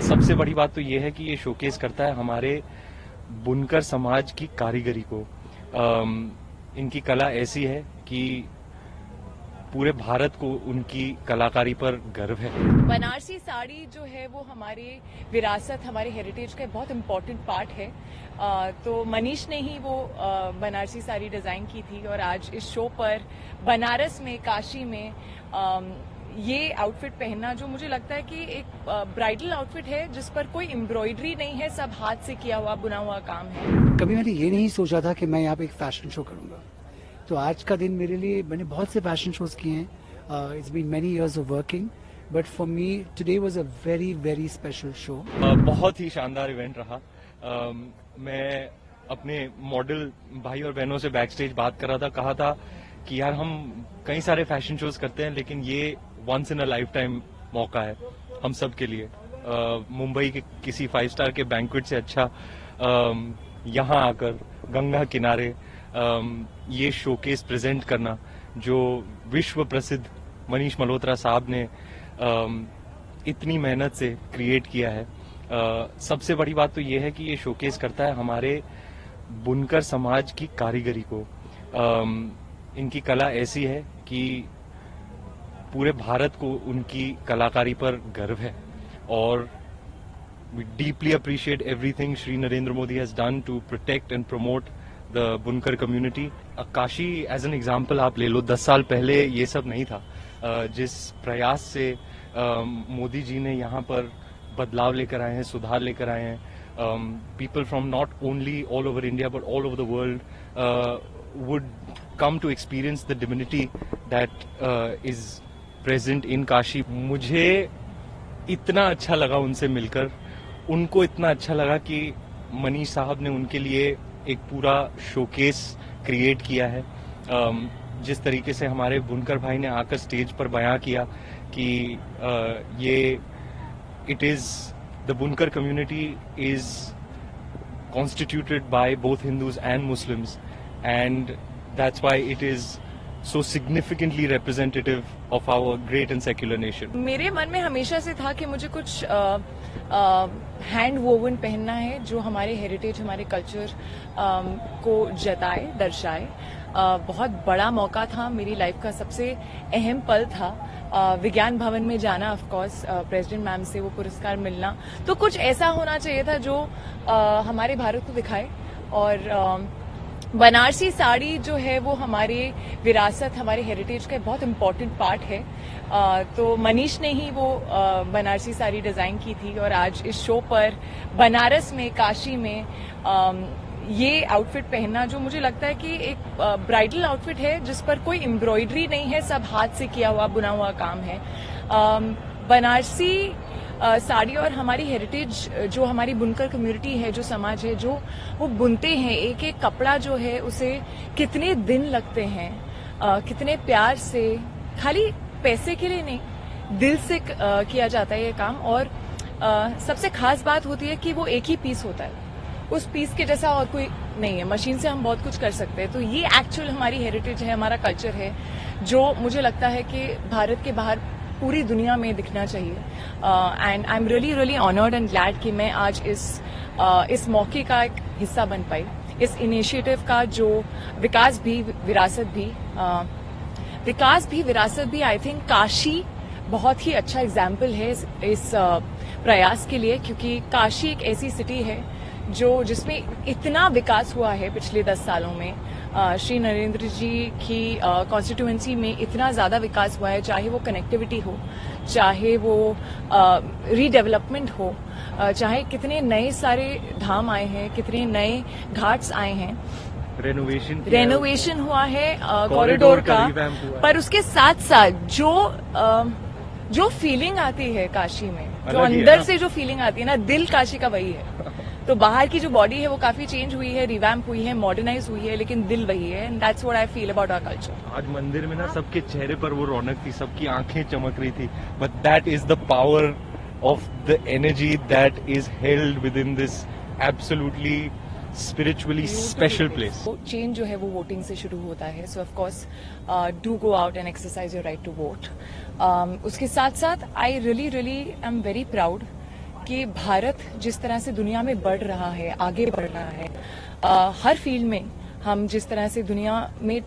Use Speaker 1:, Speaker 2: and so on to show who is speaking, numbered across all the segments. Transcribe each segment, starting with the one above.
Speaker 1: सबसे बड़ी बात तो ये है कि ये शोकेस करता है हमारे बुनकर समाज की कारीगरी को। इनकी कला ऐसी है कि पूरे भारत को उनकी कलाकारी पर गर्व है।
Speaker 2: बनारसी साड़ी जो है वो हमारी विरासत, हमारे हेरिटेज का बहुत इम्पोर्टेंट पार्ट है। तो मनीष ने ही वो बनारसी साड़ी डिजाइन की थी और आज इस शो पर बनारस में, काशी में ये आउटफिट पहनना, जो मुझे लगता है कि एक ब्राइडल आउटफिट है जिस पर कोई एम्ब्रॉयडरी नहीं है, सब हाथ से किया हुआ बुना हुआ काम है।
Speaker 3: कभी मैंने ये नहीं सोचा था कि मैं यहाँ पे एक फैशन शो करूंगा, तो आज का दिन मेरे लिए, मैंने बहुत से फैशन शोज किए हैं, it's been many years of working, but for me today was a very very special show.
Speaker 1: बहुत ही शानदार इवेंट रहा। मैं अपने मॉडल भाई और बहनों से बैक स्टेज बात कर रहा था, कहा था कि यार हम कई सारे फैशन शोज करते हैं लेकिन ये once in a lifetime मौका है हम सब के लिए। मुंबई के किसी 5 स्टार के बैंक्वेट से अच्छा यहाँ आकर गंगा किनारे ये शोकेस प्रेजेंट करना, जो विश्व प्रसिद्ध मनीष मल्होत्रा साहब ने इतनी मेहनत से क्रिएट किया है। सबसे बड़ी बात तो ये है कि ये शोकेस करता है हमारे बुनकर समाज की कारीगरी को। इनकी कला ऐसी है कि पूरे भारत को उनकी कलाकारी पर गर्व है और we deeply appreciate everything Shri Narendra Modi has done to protect and promote the बुनकर community. Kashi as an example आप ले लो, 10 साल पहले ये सब नहीं था। जिस प्रयास से मोदी जी ने यहाँ पर बदलाव लेकर आए हैं, सुधार लेकर आए हैं, people from not only all over India but all over the world would come to experience the divinity that is present in Kashi. मुझे इतना अच्छा लगा उनसे मिलकर, उनको इतना अच्छा लगा कि मनीष साहब ने उनके लिए एक पूरा शोकेस क्रिएट किया है। जिस तरीके से हमारे बुनकर भाई ने आकर स्टेज पर बयां किया कि ये इट इज द बुनकर community is constituted by both Hindus and Muslims, and that's why it is so significantly representative of our great and secular nation.
Speaker 2: मेरे मन में हमेशा से था कि मुझे कुछ हैंड वोवन पहनना है जो हमारे हेरिटेज, हमारे कल्चर को जताए, दर्शाए। बहुत बड़ा मौका था, मेरी लाइफ का सबसे अहम पल था विज्ञान भवन में जाना, ऑफ कोर्स प्रेसिडेंट मैम से वो पुरस्कार मिलना। तो कुछ ऐसा होना चाहिए था जो हमारे भारत को दिखाए। और बनारसी साड़ी जो है वो हमारी विरासत, हमारे हेरिटेज का बहुत इम्पोर्टेंट पार्ट है। तो मनीष ने ही वो बनारसी साड़ी डिजाइन की थी और आज इस शो पर बनारस में, काशी में ये आउटफिट पहनना, जो मुझे लगता है कि एक ब्राइडल आउटफिट है जिस पर कोई एम्ब्रॉयडरी नहीं है, सब हाथ से किया हुआ बुना हुआ काम है। बनारसी साड़ी और हमारी हेरिटेज, जो हमारी बुनकर कम्युनिटी है, जो समाज है, जो वो बुनते हैं, एक एक कपड़ा जो है उसे कितने दिन लगते हैं, कितने प्यार से, खाली पैसे के लिए नहीं, दिल से किया जाता है ये काम। और सबसे खास बात होती है कि वो एक ही पीस होता है, उस पीस के जैसा और कोई नहीं है। मशीन से हम बहुत कुछ कर सकते हैं। तो ये एक्चुअल हमारी हेरिटेज है, हमारा कल्चर है, जो मुझे लगता है कि भारत के बाहर पूरी दुनिया में दिखना चाहिए। And I am really really honoured and glad कि मैं आज इस मौके का एक हिस्सा बन पाई, इस इनिशिएटिव का, जो विकास भी विरासत भी आई थिंक काशी बहुत ही अच्छा एग्जाम्पल है इस प्रयास के लिए, क्योंकि काशी एक ऐसी सिटी है जिसमें इतना विकास हुआ है पिछले 10 सालों में। श्री नरेंद्र जी की कॉन्स्टिट्यूएंसी में इतना ज्यादा विकास हुआ है, चाहे वो कनेक्टिविटी हो, चाहे वो रीडेवलपमेंट हो, चाहे कितने नए सारे धाम आए हैं, कितने नए घाट्स आए हैं, रेनोवेशन हुआ है कॉरिडोर का। पर उसके साथ साथ जो फीलिंग आती है काशी में, जो अंदर से जो फीलिंग आती है ना, दिल काशी का वही है। तो बाहर की जो बॉडी है वो काफी चेंज हुई है, रिवैम्प हुई है, मॉडर्नाइज हुई है, लेकिन दिल वही है। And that's what I feel about our culture.
Speaker 1: आज मंदिर में ना सबके चेहरे पर वो रौनक थी, सबकी आंखें चमक रही थी, but that is the power of the energy that is held within this absolutely spiritually special place.
Speaker 2: Change जो है वो वोटिंग से शुरू होता है। So of course do go out and exercise your right to vote. उसके साथ साथ I really am very proud कि भारत जिस तरह से दुनिया में बढ़ रहा है, आगे बढ़ रहा है, हर फील्ड में हम जिस तरह से दुनिया में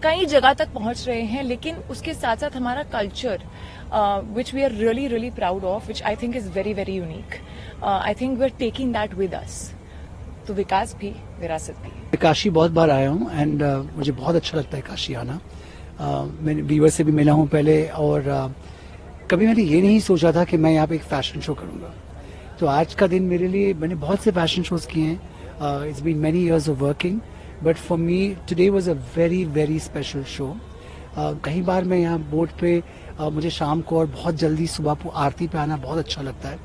Speaker 2: कई जगह तक पहुंच रहे हैं, लेकिन उसके साथ साथ हमारा culture which we are really really proud of, which I think is very very unique. I think we are taking that with us. तो विकास भी, विरासत भी.
Speaker 3: काशी बहुत बार आया हूँ एंड मुझे बहुत अच्छा लगता है काशी आना. मैंने वीवर से भी मिला हूँ पहले, और कभी मैंने ये नहीं सोचा था कि मैं यहाँ पे एक फैशन शो करूँगा. तो आज का दिन मेरे लिए, मैंने बहुत से फैशन शोज किए हैं. It's been many years of working, but for me today was a very very special show. कई बार मैं यहाँ बोट पे मुझे शाम को और बहुत जल्दी सुबह आरती पे आना बहुत अच्छा लगता है.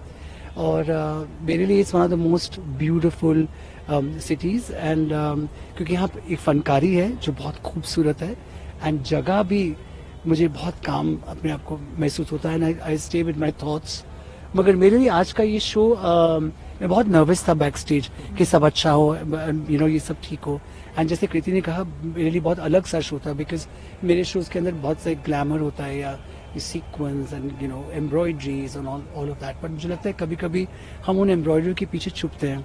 Speaker 3: और मेरे लिए it's one of the most beautiful cities. And क्योंकि यहाँ पे एक फनकारी है जो बहुत खूबसूरत है, एंड जगह भी मुझे बहुत काम अपने आप को महसूस होता है. I stay with my thoughts. मगर मेरे लिए आज का ये शो, मैं बहुत नर्वस था बैक स्टेज कि सब अच्छा हो, ये सब ठीक हो. एंड जैसे कृति ने कहा, मेरे लिए बहुत अलग सा शो था, बिकॉज मेरे शोज के अंदर बहुत से ग्लैमर होता है, या sequence and embroideries and all of that. But मुझे लगता है कभी कभी हम उन एम्ब्रॉयडरी के पीछे छुपते हैं,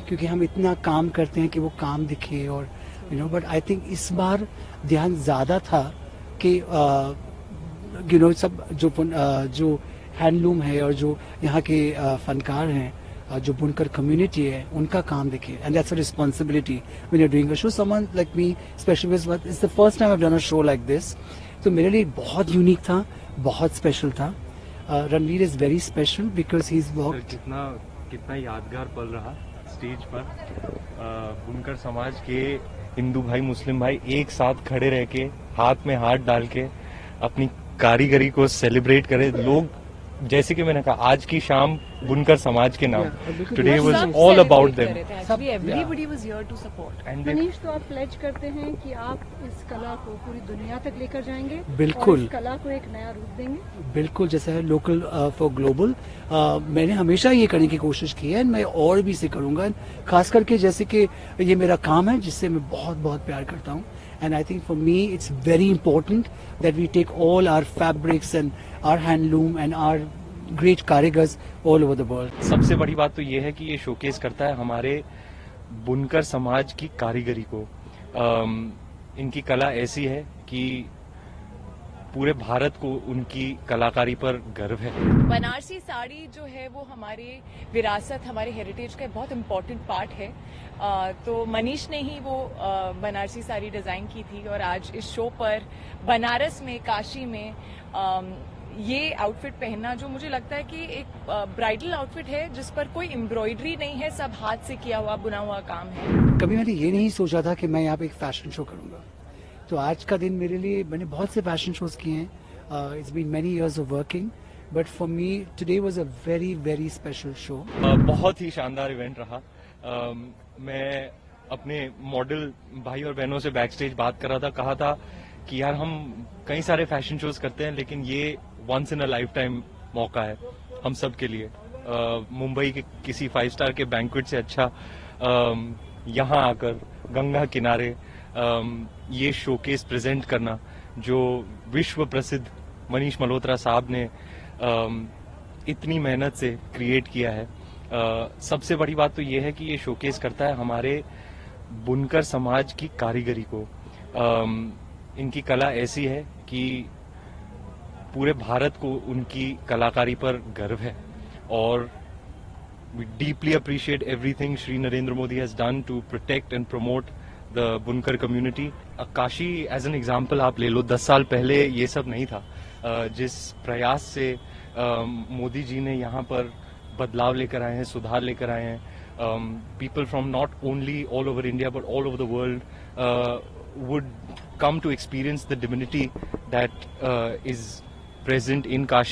Speaker 3: क्योंकि हम इतना काम करते हैं कि वो काम दिखे. और बट आई थिंक इस बार ध्यान ज्यादा था कि सब जो हैंडलूम है और जो यहाँ के फनकार हैं, जो बुनकर कम्युनिटी है, उनका काम दिखे. And that's a responsibility when you are doing a show. Someone like me specially, it's the first time I have done a show like this. तो मेरे लिए बहुत यूनिक था, बहुत स्पेशल था. Ranveer is very special because he is worked.
Speaker 1: कितना यादगार पल रहा स्टेज पर. बुनकर समाज के हिंदू भाई, मुस्लिम भाई एक साथ खड़े रह के, हाथ में हाथ डाल के अपनी कारीगरी को सेलिब्रेट करे. लोग, जैसे कि मैंने कहा, आज की शाम बुनकर समाज के नाम, today was all about them.
Speaker 2: Everybody was here to support.
Speaker 4: Manish, तो आप प्लेज करते हैं कि आप इस कला को पूरी दुनिया तक लेकर जाएंगे?
Speaker 3: बिल्कुल.
Speaker 4: और इस कला को एक नया रूप देंगे?
Speaker 3: बिल्कुल. जैसे है लोकल फॉर ग्लोबल, मैंने हमेशा ये करने की कोशिश की है, मैं और भी इसे करूंगा. खास करके जैसे कि ये मेरा काम है जिससे मैं बहुत बहुत प्यार करता हूँ. And I think for me it's very important that we take all our fabrics and our handloom and our great karigars all over the world.
Speaker 1: सबसे बड़ी बात तो ये है कि ये शोकेस करता है हमारे बुनकर समाज की कारीगरी को. इनकी कला ऐसी है कि पूरे भारत को उनकी कलाकारी पर गर्व है.
Speaker 2: बनारसी साड़ी जो है वो हमारी विरासत, हमारे हेरिटेज का बहुत इम्पोर्टेंट पार्ट है. तो मनीष ने ही वो बनारसी साड़ी डिजाइन की थी, और आज इस शो पर बनारस में, काशी में ये आउटफिट पहनना, जो मुझे लगता है कि एक ब्राइडल आउटफिट है जिस पर कोई एम्ब्रॉयडरी नहीं है, सब हाथ से किया हुआ, बुना हुआ काम है.
Speaker 3: कभी मैंने ये नहीं सोचा था कि मैं यहाँ पे एक फैशन शो करूंगा. तो आज का दिन मेरे लिए, मैंने बहुत से फैशन शोज किए हैं. It's been many years of working, but for me today was a very very special show.
Speaker 1: बहुत ही शानदार इवेंट रहा. मैं अपने मॉडल भाई और बहनों से बैक स्टेज बात कर रहा था, कहा था कि यार हम कई सारे फैशन शोज करते हैं, लेकिन ये once in a lifetime मौका है हम सब के लिए. मुंबई के किसी 5 स्टार के बैंक्वेट से अच्छा यहाँ आकर गंगा किनारे ये शोकेस प्रेजेंट करना, जो विश्व प्रसिद्ध मनीष मल्होत्रा साहब ने इतनी मेहनत से क्रिएट किया है. सबसे बड़ी बात तो ये है कि ये शोकेस करता है हमारे बुनकर समाज की कारीगरी को. इनकी कला ऐसी है कि पूरे भारत को उनकी कलाकारी पर गर्व है. और we deeply appreciate everything Shri Narendra Modi has done to protect and promote the बुनकर community. Kashi as an example आप ले लो, 10 साल पहले ये सब नहीं था. जिस प्रयास से मोदी जी ने यहाँ पर बदलाव लेकर आए हैं, सुधार लेकर आए हैं, people from not only all over India but all over the world would come to experience the divinity that is present in Kashi.